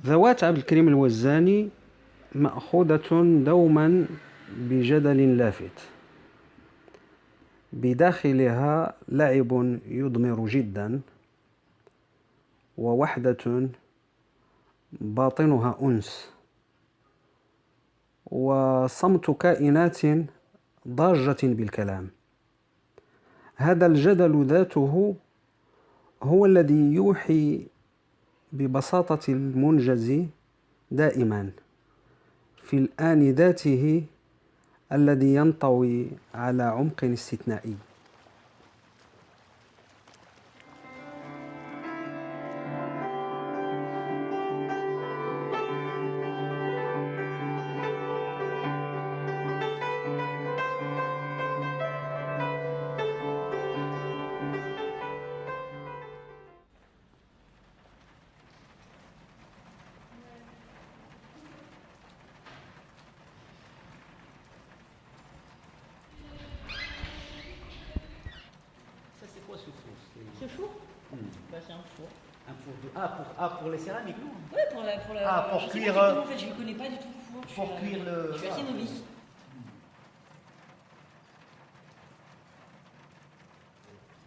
ذوات عبد الكريم الوزاني مأخوذة دوما بجدل لافت، بداخلها لعب يضمر جدا، ووحدة باطنها أنس، وصمت كائنات ضاجة بالكلام. هذا الجدل ذاته هو الذي يوحي ببساطة المنجز دائما في الآن ذاته الذي ينطوي على عمق استثنائي. Ce four bah, c'est un four. Un four pour les céramiques, non? Oui, pour la. Pour je cuire. Sais pas, en fait, je ne connais pas du tout le four. Pour cuire le. Je suis assez novice.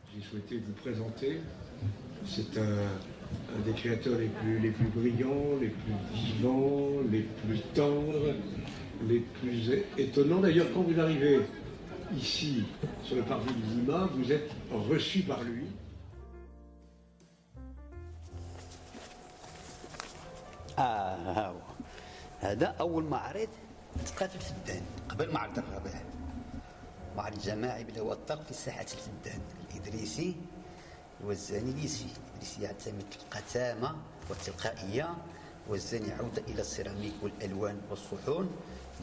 J'ai souhaité vous présenter. C'est un des créateurs les plus brillants, les plus vivants, les plus tendres, les plus étonnants. D'ailleurs, quand vous arrivez ici, sur le parvis du Lima, vous êtes reçu par lui. هذا أول معرض تلقى في الفدان قبل معرض الربيع. معرض جماعي اللي هو الطرق في ساحة الفدان الإدريسي والزاني اليسفي. الإدريسي يعتمد القتامة والتلقائية، والزاني عودة إلى السيراميك والألوان والصحون.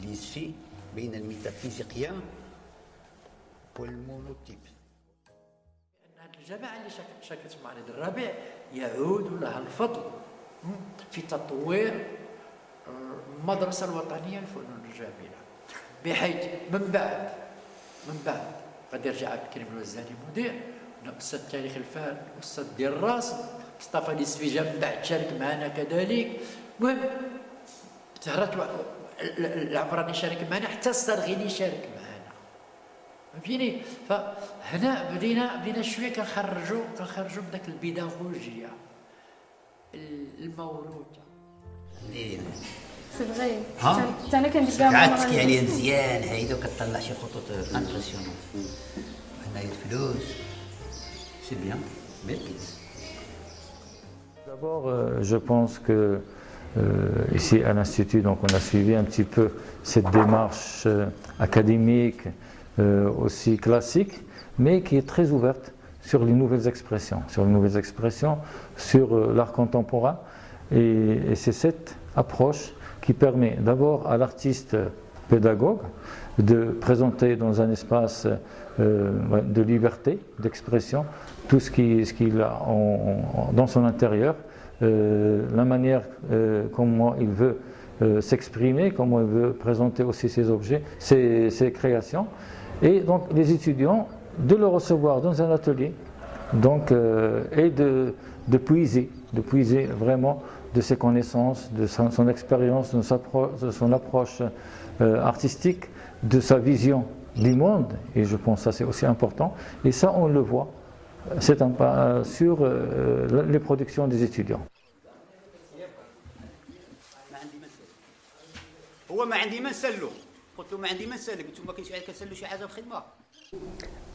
اليسفي بين الميتافيزيقيا والمونوتيب. الجماعة اللي شاركت في معرض الربيع يعود لها الفضل في تطوير المدرسة الوطنية للفنون الجميلة، بحيث من بعد غادي يرجع عبد الكريم الوزاني مدير، أستاذ تاريخ الفن، أستاذ دراس، مصطفى اليسفي من بعد شارك معنا كذلك. المهم زهرة العمراني شارك معنا، حتى الصرغيني يشارك معنا، فهمتيني؟ فهنا بدينا شويه كنخرجوا من داك البيداغوجيه الموروثه. سي فغي ها؟ انا كندير عاد تحكي عليها مزيان هايده وكتطلع شي خطوط امبرسيونون. هنايا الفلوس سي بيان ميركيز. D'abord, je pense que ici à l'Institut, donc on a suivi un petit peu cette démarche académique, aussi classique, mais qui est très ouverte sur les nouvelles expressions, sur l'art contemporain. Et c'est cette approche qui permet d'abord à l'artiste pédagogue de présenter dans un espace de liberté, d'expression, tout ce qu'il a dans son intérieur, la manière comment il veut s'exprimer, comment il veut présenter aussi ses objets, ses créations. Et donc les étudiants, de le recevoir dans un atelier, donc, et de puiser vraiment de ses connaissances, de son expérience, de son approche artistique, de sa vision du monde, et je pense que ça c'est aussi important, et ça on le voit, c'est un pas sur les productions des étudiants.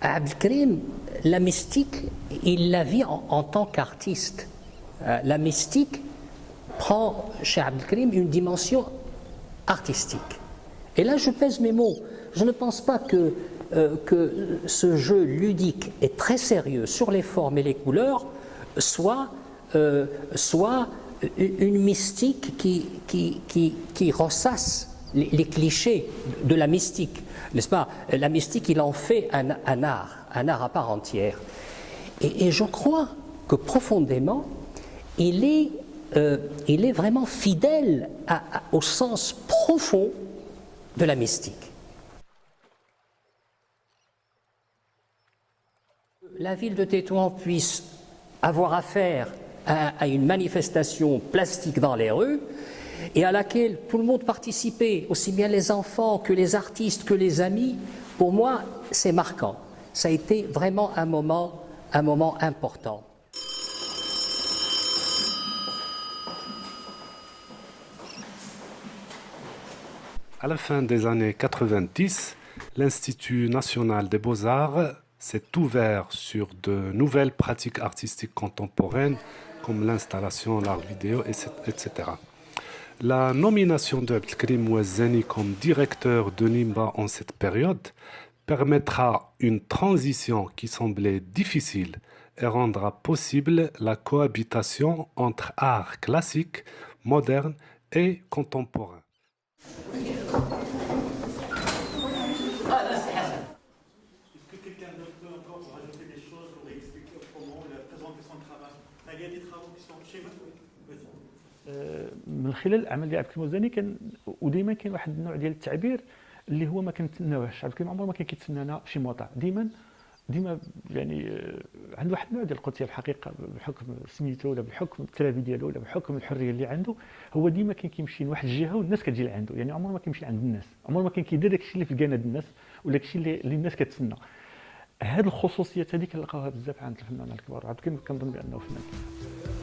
Abdelkrim, la mystique, il la vit en tant qu'artiste. La mystique prend chez Abdelkrim une dimension artistique. Et là, je pèse mes mots. Je ne pense pas que ce jeu ludique et très sérieux sur les formes et les couleurs soit une mystique qui ressasse les clichés de la mystique, n'est-ce pas? La mystique, il en fait un art à part entière. Et je crois que profondément, il est vraiment fidèle au sens profond de la mystique. La ville de Tétouan puisse avoir affaire à une manifestation plastique dans les rues et à laquelle tout le monde participait, aussi bien les enfants que les artistes, que les amis. Pour moi, c'est marquant. Ça a été vraiment un moment important. À la fin des années 90, l'Institut national des beaux-arts s'est ouvert sur de nouvelles pratiques artistiques contemporaines comme l'installation, l'art vidéo, etc. La nomination d'Abdelkrim Ouazzani comme directeur de l'INBA en cette période permettra une transition qui semblait difficile et rendra possible la cohabitation entre art classique, moderne et contemporain. Est-ce que quelqu'un d'autre peut encore rajouter des choses ou expliquer autrement ou présenter son travail? Il y a des travaux qui sont chez vous. من خلال الاعمال ديال عبد الكريم الوزاني كان وديما كاين واحد النوع ديال التعبير اللي هو ما كنتسناوهش. عبد الكريم عمره ما كان كيتسنانا في شي مطع، ديما يعني عنده واحد النوع ديال القدسيه الحقيقه بحكم سميتو ولا بحكم الترابي ديالو ولا بحكم الحريه اللي عنده. هو ديما كان كيمشي لواحد الجهه والناس كتجي لعنده، يعني عمره ما كيمشي عند الناس، عمره ما كان كيدير داكشي اللي في الكناد الناس ولا داكشي اللي الناس كتسنى. هاد الخصوصيات هذه كنلقاوها بزاف عند الفنانين الكبار. عبد الكريم كنظن بانه فنان كبير.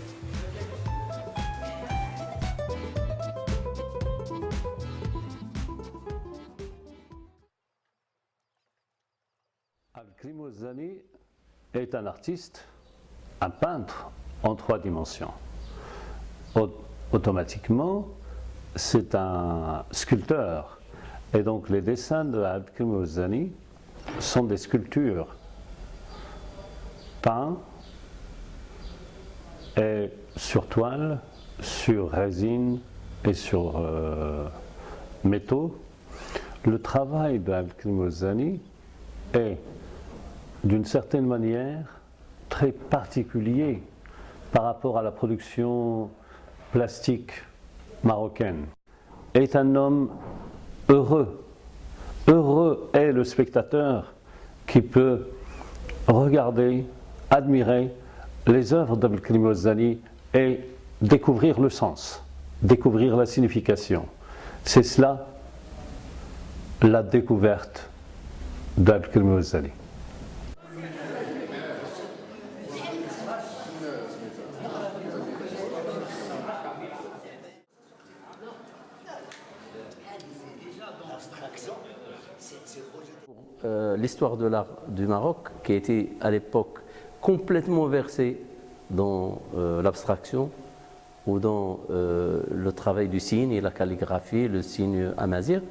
Abdelkrim Ouazzani est un artiste, un peintre en 3 dimensions. Automatiquement, c'est un sculpteur. Et donc les dessins de Abdelkrim Ouazzani sont des sculptures peintes et sur toile, sur résine et sur métaux. Le travail d'Abdelkrim Ouazzani est d'une certaine manière très particulier par rapport à la production plastique marocaine. Est un homme heureux. Heureux est le spectateur qui peut regarder, admirer les œuvres d'Abdelkrim Ouazzani et découvrir le sens, découvrir la signification. C'est cela la découverte d'Abdelkrim Ouazzani. L'histoire de l'art du Maroc, qui était à l'époque complètement versée dans l'abstraction ou dans le travail du signe et la calligraphie, le signe amazigh,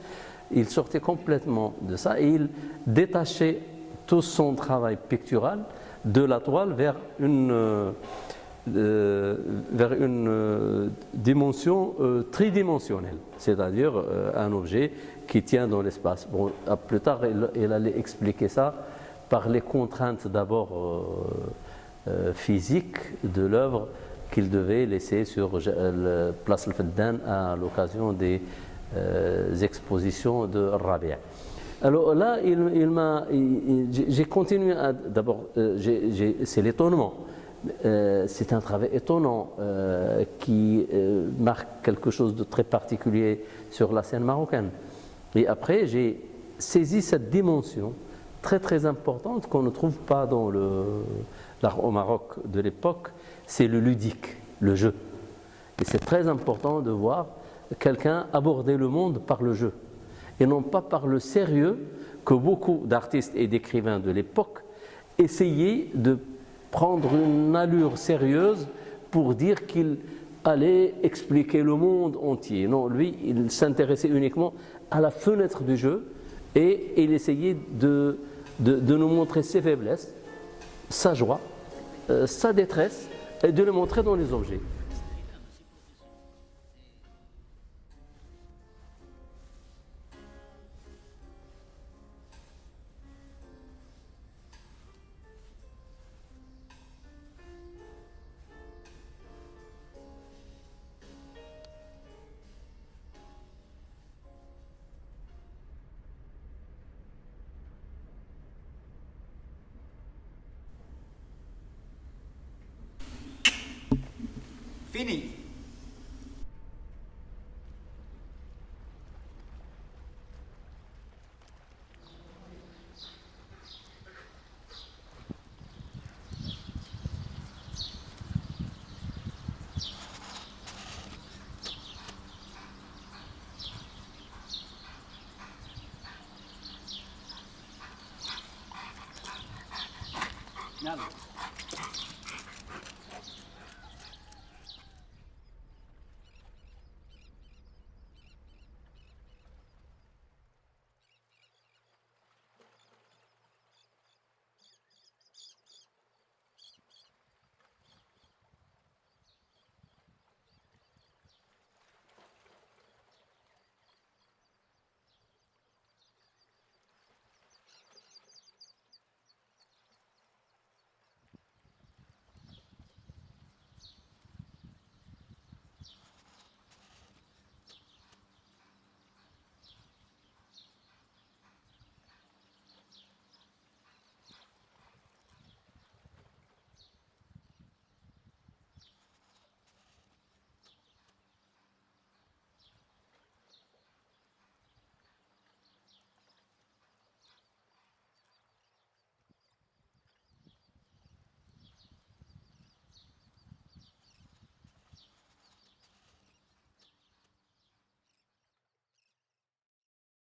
il sortait complètement de ça et il détachait tout son travail pictural de la toile vers une dimension tridimensionnelle, c'est-à-dire un objet qui tient dans l'espace. Bon, plus tard, il allait expliquer ça par les contraintes d'abord physiques de l'œuvre qu'il devait laisser sur la place Al-Faddan à l'occasion des expositions de Rabi'. Alors là, j'ai continué à... D'abord, c'est l'étonnement. C'est un travail étonnant qui marque quelque chose de très particulier sur la scène marocaine. Et après, j'ai saisi cette dimension très très importante qu'on ne trouve pas dans l'art au Maroc de l'époque, c'est le ludique, le jeu. Et c'est très important de voir quelqu'un aborder le monde par le jeu, et non pas par le sérieux que beaucoup d'artistes et d'écrivains de l'époque essayaient de prendre une allure sérieuse pour dire qu'il allait expliquer le monde entier. Non, lui, il s'intéressait uniquement à la fenêtre du jeu et il essayait de nous montrer ses faiblesses, sa joie, sa détresse et de le montrer dans les objets. Fini.